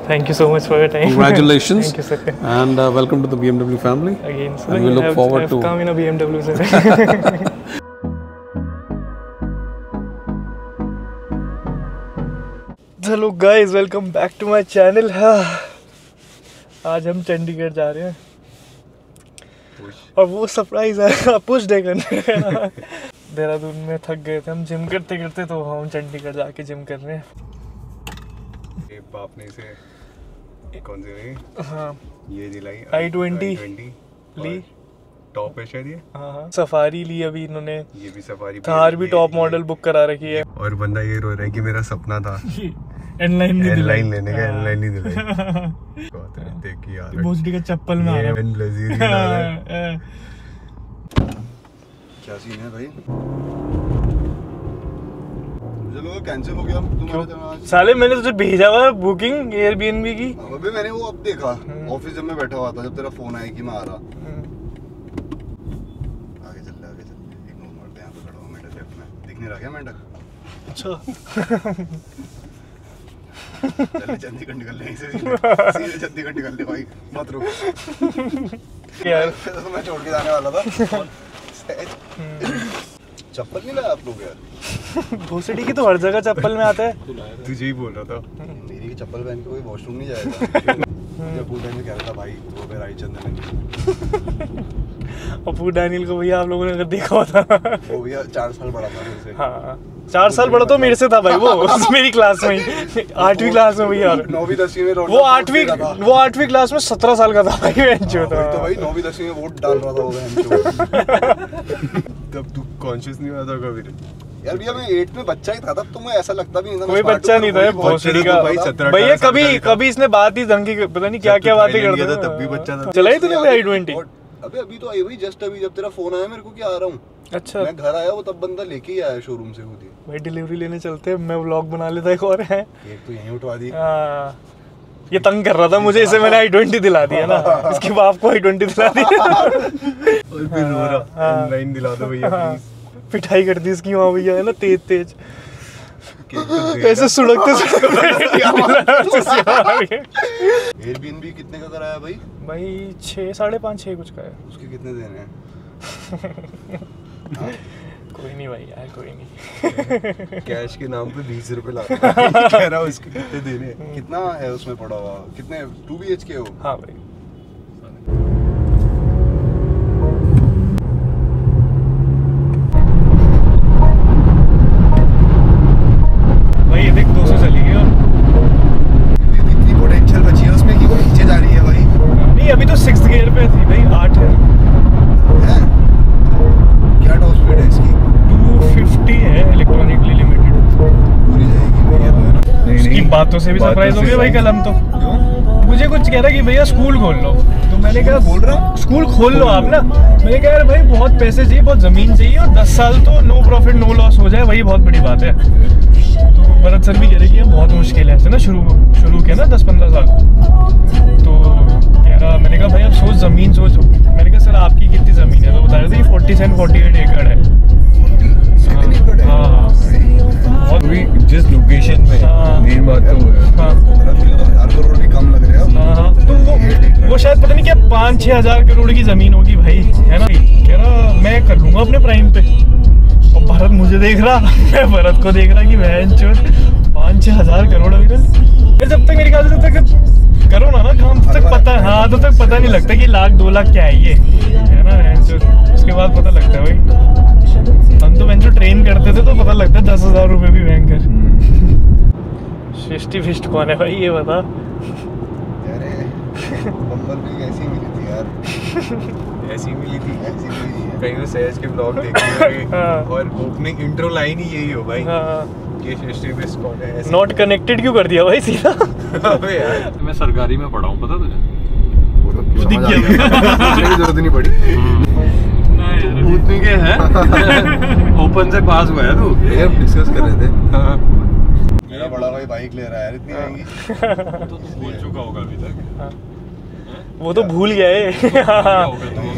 Thank you so much for your time. Congratulations. Thank you, sir. And welcome to the BMW family. Again, sir. And we look forward to come in a BMW, sir. Hello guys, welcome back to my channel. आज हम चंडीगढ़ जा रहे हैं और वो surprise है push day करने। देहरादून में थक गए थे हम जिम करते करते, तो हम चंडीगढ़ जाके जिम कर रहे हैं। बाप ने इसे कौन सी रही? हाँ, ये दिलाई i20 ली, टॉप है शायद ये। हाँ, सफारी ली अभी इन्होंने। ये भी सफारी, थार भी टॉप मॉडल बुक करा रखी है। और बंदा ये रो रहा है कि मेरा सपना था एनलाइन लेने का, एनलाइन नहीं दिलाई। देख यार भोसडी का चप्पल में आ रहा है। क्या सीन है भाई? चलो कैंसिल हो गया तुम्हारा। साले मैंने तुझे भेजा हुआ बुकिंग एयरबीएनबी की। अबे मैंने वो अब देखा ऑफिस जब मैं बैठा हुआ था, जब तेरा फोन आया कि मैं आ रहा। आगे चल इग्नोर मारते हैं। यहाँ पे खड़ा हूँ मेंढक लेफ्ट में, दिख नहीं रहा क्या मेंढक? अच्छा चल चंडीगढ़ निकल ले, सीधे चंडीगढ़ निकल ले भाई, मत रुक यार। तो मैं छोड़ के जाने वाला था। चप्पल नहीं लाया आप लोग यार? भोसडी की तो हर जगह चप्पल में आता है। तुझे ही बोल रहा था। मेरी की चप्पल पहन के कोई वॉशरूम नहीं जाएगा। जब पूछा में कह रहा था भाई वो मेरा आई चंदन है। अपू डैनियल को भैया आप लोगों ने अगर देखा होता, वो भैया 4 साल बड़ा था मुझसे। हाँ 4 साल बड़ा तो मेरे से था भाई। वो मेरी क्लास में 8वीं क्लास में भैया। 9वीं 10वीं में वो 8वीं क्लास में 17 साल का था भाई। तो भाई 9वीं 10वीं में वोट डाल रहा था वो। तब तू कॉन्शियस नहीं हुआ था कभी? यार भैया मैं 8 में बच्चा ही था तब, तो मैं ऐसा लगता भी नहीं था। कोई बच्चा नहीं था भोसडी का भैया। कभी इसने बात ही ढंग की, पता नहीं क्या क्या बातें करता था। तब भी बच्चा था। चलाई तूने भाई i20? अभी तो आई भाई जस्ट अभी, जब तेरा फोन आया मेरे को क्या आ रहा हूँ। अच्छा, मैं घर आया वो तब बंदा लेके ही आया शोरूम से खुद ही। भाई डिलीवरी लेने चलते हैं, मैं व्लॉग बना लेता एक और है। एक तो यहीं उठवा दी। ये तंग कर रहा था मुझे, इसे मैंने i20 दिला दिया ना। इसके बाप को i20 दिला दिया और फिर रो रहा ऑनलाइन दिला दो भैया प्लीज। पिटाई कर दी इसकी वहाँ भैया है ना, तेज ऐसे सुड़कते एयरबीएनबी कितने का कराया भाई? भाई 6, 5.5, 6 कुछ का है। उसके कितने देने हैं? कोई नहीं भाई यार, कोई नहीं। कैश के नाम पे 20 रुपए ला कह रहा हूँ, उसके कितने देने हैं? कितना है उसमें पड़ा हुआ? कितने 2 BHK हो? हाँ भाई। भाई ये देख 200 चली गई। और इतनी पोटेंशियल बची है उसमें कि वो नीचे जा रही है भाई। नहीं अभी तो 6th गियर पे थी भाई। 8 है। क्या टॉप स्पीड है इसकी? 250 है, इलेक्ट्रॉनिकली लिमिटेड। पूरी जाएगी भैया तो है ना? इसकी बातों से भी सरप्राइज हो गए भाई कल हम तो। मुझे कुछ कह रहा कि भैया स्कूल खोल लो, तो मैंने कहा बोल रहा हूँ स्कूल खोल लो आप ना। मैंने कहा यार भाई बहुत पैसे चाहिए, बहुत जमीन चाहिए, और 10 साल तो नो प्रॉफिट नो लॉस हो जाए, वही बहुत बड़ी बात है। तो भरत सर भी कह रहे कि बहुत मुश्किल है ऐसे ना, शुरू किया ना 10-15 साल। तो कह रहा, मैंने कहा भाई आप सोच जमीन सोच। मैंने कहा सर आपकी कितनी जमीन है? तो बता रहे थे 48 एकड़ है। हाँ अभी जिस लोकेशन में मेन बात तो वो है। 1000 करोड़ भी कम लग रहे हैं। हाँ तो वो शायद पता नहीं क्या 5-6 हजार करोड़ की जमीन होगी भाई, है ना। कह रहा मैं कर लूंगा अपने प्राइम पे। और भरत मुझे देख रहा, मैं भरत को देख रहा कि बहन चोद 5-6 हजार करोड़ अभी। जब तक मेरे ख्याल से तक करो ना काम, तब तक पता, हाँ तो तक पता नहीं लगता कि 1-2 लाख क्या है ये, है ना। उसके बाद पता लगता है भाई। हम तो जो ट्रेन करते थे तो पता लगता है 10,000 रुपये भी भयंकर। सृष्टि फिस्ट कौन है भाई ये बता। अरे बम्बल भी ऐसी मिली थी यार। ऐसी मिली थी, ऐसी मिली है। कहीं में सहज के ब्लॉग देखे और ओपनिंग इंट्रो लाइन ही यही हो भाई कि सृष्टि फिस्ट कौन है। नॉट कनेक्टेड क्यों कर दिया भाई सीधा? अबे यार मैं सरकारी में पढ़ा हूँ, पता तुझे? वो तो दिख गया, जरूरत नहीं पड़ी। पूछने के है ओपन से पास हुआ है तू? ये डिस्कस कर रहे थे। मेरा बड़ा भाई बाइक ले रहा है यार, इतनी महंगी। तो तू भूल चुका होगा अभी तक। वो तो भूल गया है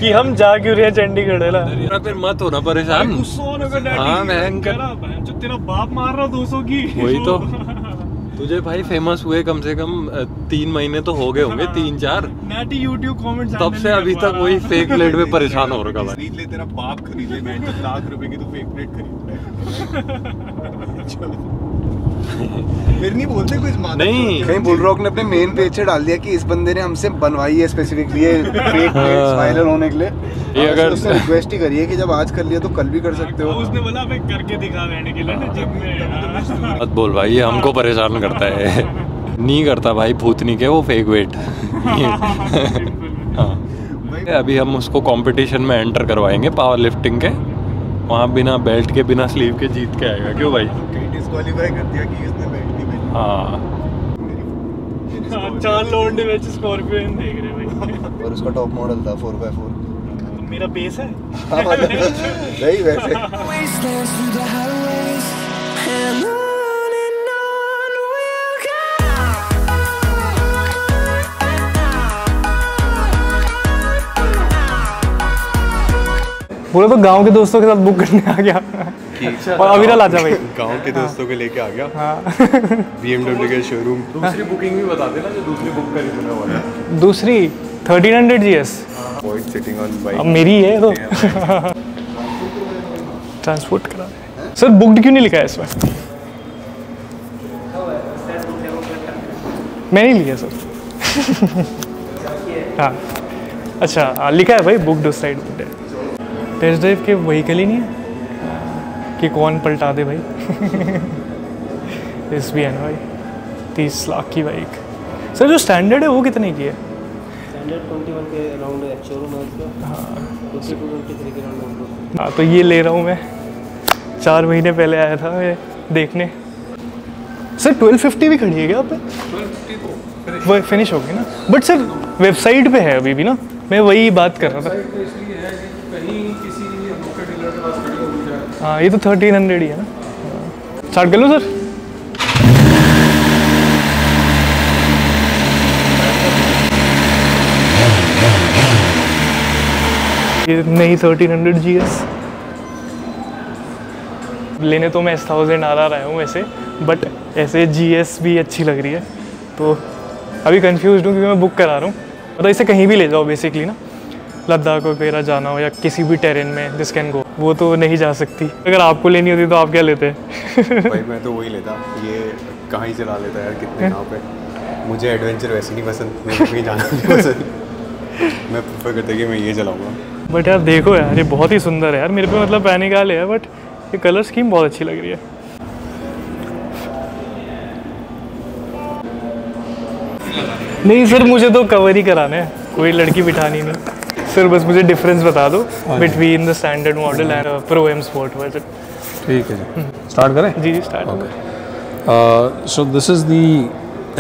कि हम जा क्यों रहे हैं चंडीगढ़ है ना। फिर मत हो ना परेशान। हाँ मैं जो तेरा बाप मार रहा 200 की वही तो तुझे भाई फेमस हुए कम से कम 3 महीने तो हो गए होंगे, 3-4। नाटी YouTube कमेंट्स तब से अभी तक वही फेक प्लेट में परेशान हो रखा भाई। खरीद ले, तेरा बाप खरीद ले, मैं तो लाख रुपए की तो फेक प्लेट खरीद ले। फिर नहीं बोलते कुछ नहीं। कहीं बुलरॉक ने अपने मेन पेज से डाल दिया कि इस बंदे ने हमसे बनवाई है स्पेसिफिकली ये फेक प्लेट्स वायरल होने के लिए। ये अगर उससे रिक्वेस्ट ही करिए कि जब आज कर लिया तो कल भी कर सकते हो। उसने बोला मैं करके दिखा रहने के लिए ना जिम में। मत बोल भाई, ये हमको परेशान करता है। नहीं करता भाई भूतनी के वो फेक वेट। हाँ, अभी हम उसको कंपटीशन में एंटर करवाएंगे पावर लिफ्टिंग के। वहाँ बिना बेल्ट के बिना स्लीव के जीत के आएगा। क्यों भाई? डिस्क्वालीफाई कर दिया कि इसने बेल्ट नहीं पहनी। हाँ, 4 लौंडे में स्कॉर्पियो देख रहे भाई। और उसका टॉप मॉडल था 4x4। मेरा पेस है। नहीं वैसे Wastelands through the highways and on we'll पूरा तो गांव के दोस्तों के साथ बुक करने आ गया और अविरल आजा भाई। गांव के दोस्तों को लेके आ गया हाँ। BMW के शोरूम। दूसरी बुकिंग भी बता देना जो दूसरी बुक करी तूने वाला। दूसरी 1300 GS point sitting on bike. अब मेरी है तो ट्रांसपोर्ट करा सर। बुक्ड क्यों नहीं लिखा है इसमें? मैंने नहीं लिया सर। हाँ अच्छा, हाँ लिखा है भाई बुक्ड उस साइड बुक्ड है। टेस्ट ड्राइव के व्हीकल ही नहीं है कि कौन पलटा दे भाई। इस भी है ना भाई 30 लाख की बाइक। सर जो स्टैंडर्ड है वो कितने की है? स्टैंडर्ड 21 के अराउंड है, शोरूम है उसका। हाँ 22-23 के अराउंड। हाँ तो ये ले रहा हूँ मैं। 4 महीने पहले आया था मैं देखने। सर 1250 भी खड़ी है क्या आप पे? 1250 तो वो फिनिश हो गई ना, बट सर वेबसाइट पे है अभी भी ना। मैं वही बात कर रहा था। इसलिए है कि कहीं किसी बुक डीलर के पास खड़ी हो जाए। हाँ ये तो 1300 ही है ना। स्टार्ट कर लो सर। ये नई 1300 GS लेने तो मैं S1000 आया हूँ वैसे, बट ऐसे GS भी अच्छी लग रही है। तो अभी कंफ्यूज हूँ क्योंकि मैं बुक करा रहा हूँ। मतलब इसे कहीं भी ले जाओ बेसिकली ना, लद्दाख वगैरह जाना हो या किसी भी टेरेन में दिस कैन गो। वो तो नहीं जा सकती। अगर आपको लेनी होती तो आप क्या लेते? भाई मैं तो वही लेता, ये कहाँ ही चला लेता यार कितने गाँव पे। मुझे एडवेंचर वैसे नहीं पसंद, मुझे कहीं जाना नहीं पसंद। मैं प्रेफर करता कि मैं ये चलाऊँगा। बट यार देखो यार ये बहुत ही सुंदर है यार। मेरे पे मतलब पहनने का है, बट ये कलर स्कीम बहुत अच्छी लग रही है। नहीं सर मुझे तो कवर ही कराना है, कोई लड़की बिठानी नहीं सर। बस मुझे डिफरेंस बता दो between the standard model and pro M sport version. ठीक है जी, स्टार्ट करें? जी जी start. So this is the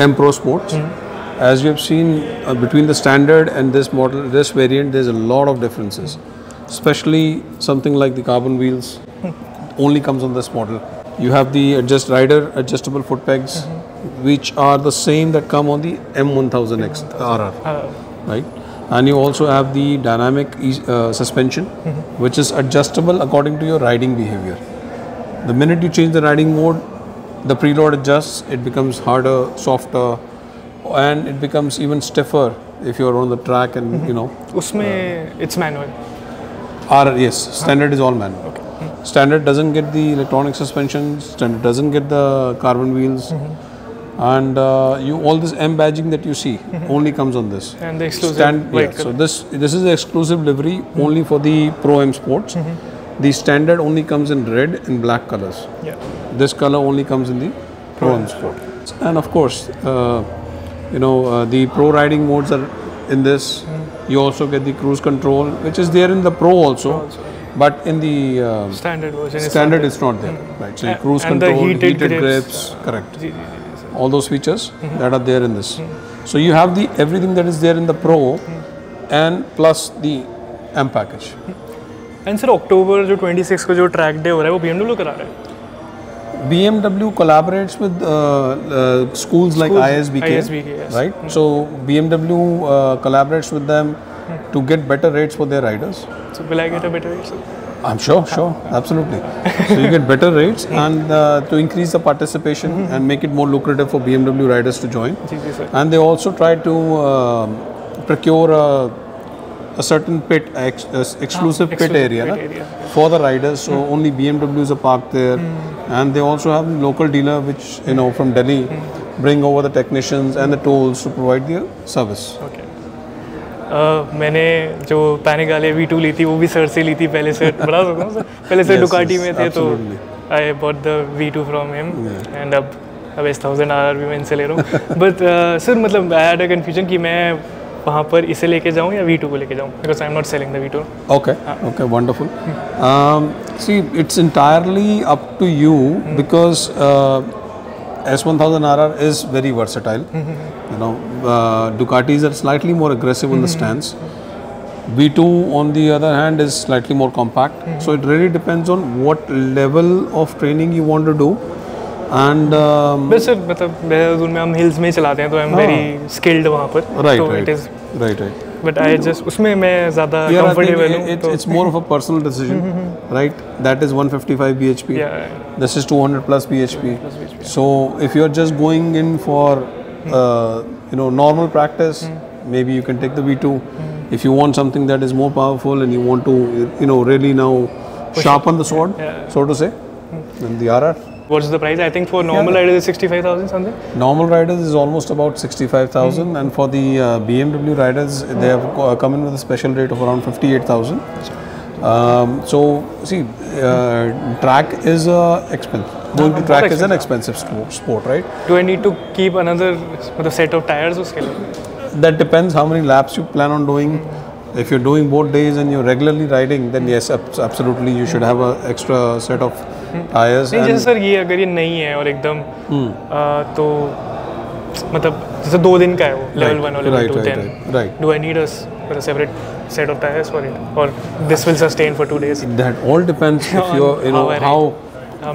M Pro Sports. As you have seen, between the standard and this model, this variant, there's a lot of differences. Especially something like the carbon wheels only comes on this model. You have the adjustable foot pegs, which are the same that come on the M1000X RR, right? And you also have the dynamic suspension, which is adjustable according to your riding behavior. The minute you change the riding mode, the preload adjusts. It becomes harder, softer, and it becomes even stiffer if you're on the track and you know. उसमें it's manual. Yes, standard is all manual. Standard doesn't get the electronic suspension. Standard doesn't get the carbon wheels, and all this M badging that you see only comes on this. And the exclusive white So color. this is the exclusive livery only for the Pro M Sports. The standard only comes in red and black colors. Yeah. This color only comes in the Pro M Sport. And of course, the Pro riding modes are in this. You also get the cruise control, which is there in the Pro also. But in the Standard version is standard, not it's not there. Right. So And- cruise and the control, heated heated grips. grips, correct. जी, जी, जी, जी, All those features that are there in this. So you have the everything that is there in the Pro, and plus the M package. And sir अक्टूबर जो 26 को जो track day हो रहा है वो BMW करा रहा है? BMW collaborates with schools like ISBK, yes. right? So BMW collaborates with them to get better rates for their riders. So will I get a better rate, sir? I'm sure, absolutely. So you get better rates, and to increase the participation and make it more lucrative for BMW riders to join. जी जी sir. And they also try to procure a certain pit, exclusive pit area, pit na, area. for the riders. So only BMWs are parked there, and they also have a local dealer, which from Delhi, bring over the technicians and the tools to provide the service. Okay. मैंने जो panic V2 ली थी वो भी sir से ली थी पहले से. बता सकता हूँ सर, पहले से Yes, डुकाटी yes, में थे तो absolutely. I bought the V2 from him, and अब S1000 RR भी मैं इनसे ले रहा हूँ. बट सर मतलब आई हैड अ कन्फ्यूजन कि मैं वहाँ पर इसे लेके जाऊँ या V2 को लेके जाऊँ, because I am not selling the V2. Okay, wonderful. See, it's entirely up to you, because S1000 RR is very versatile. Ducatis are slightly more aggressive on the stance. V2, on the other hand, is slightly more compact. So it really depends on what level of training you want to do. And बस sir मतलब देहरादून में हम hills में ही चलाते हैं तो I am very skilled वहाँ पर. right. बट आई जस्ट उसमें मैं ज़्यादा Yeah, I think कंफर्टेबल हूँ. it's more of a personal decision, right? That is 155 bhp. Yeah. This is 200 plus bhp. So if you're just going in for normal practice, maybe you can take the V2. If you want something that is more powerful and you want to really now sharpen the sword, so to say, then the RR. What's the price? I think for normal riders is 65,000 something. Normal riders is almost about 65,000, and for the BMW riders, they have come in with a special rate of around 58,000. So see, track is expensive. Going to track is an expensive sport, right? Do I need to keep another set of tires उसके लिए? That depends how many laps you plan on doing. If you're doing both days and you're regularly riding, then yes, absolutely, you should have an extra set of tires. नहीं जैसे sir ये अगर ये नहीं है और एकदम तो मतलब जैसे 2 दिन का है वो level 1 और level 2, then do I need a separate set of tires for it, or this will sustain for 2 days? That all depends if you're how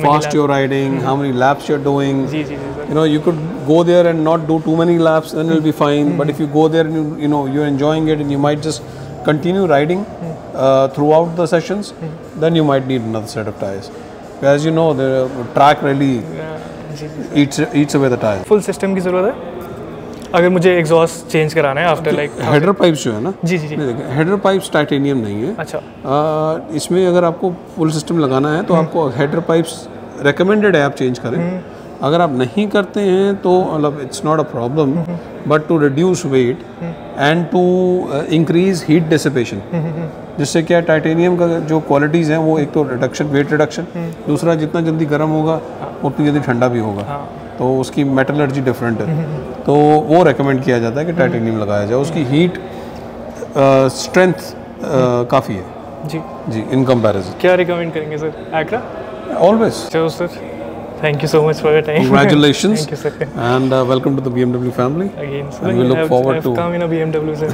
fast you're riding, how many laps you're doing. जी sir. You could go there and not do too many laps, then it'll be fine. But if you go there and you're enjoying it, and you might just continue riding throughout the sessions, then you might need another set of tires. As you know, the track really eats away the tires. Full system की ज़रूरत है अगर मुझे exhaust change कराना है after like. Header pipes जो है ना, जी हेडर पाइप्स टाइटेनियम नहीं है. अच्छा. इसमें अगर आपको फुल सिस्टम लगाना है तो आपको हेडर पाइप्स रिकमेंडेड है आप चेंज करें. अगर आप नहीं करते हैं तो मतलब it's not a problem, but to reduce weight and to increase heat dissipation, जिससे क्या टाइटेनियम का जो क्वालिटीज़ हैं वो एक तो रिडक्शन, वेट रिडक्शन, दूसरा जितना जल्दी गर्म होगा उतनी जल्दी ठंडा भी होगा. तो उसकी मेटलर्जी डिफरेंट है, तो वो रेकमेंड किया जाता है कि टाइटेनियम लगाया जाए. उसकी हीट स्ट्रेंथ काफ़ी है जी इन कंपैरिजन. क्या रिकमेंड करेंगे सर? एक्रा ऑलवेज. चलो sir, thank you so much for your time. Congratulations. Thank you, sir. And welcome to the BMW family. Again, sir. And we look forward I've to come in a BMW, sir.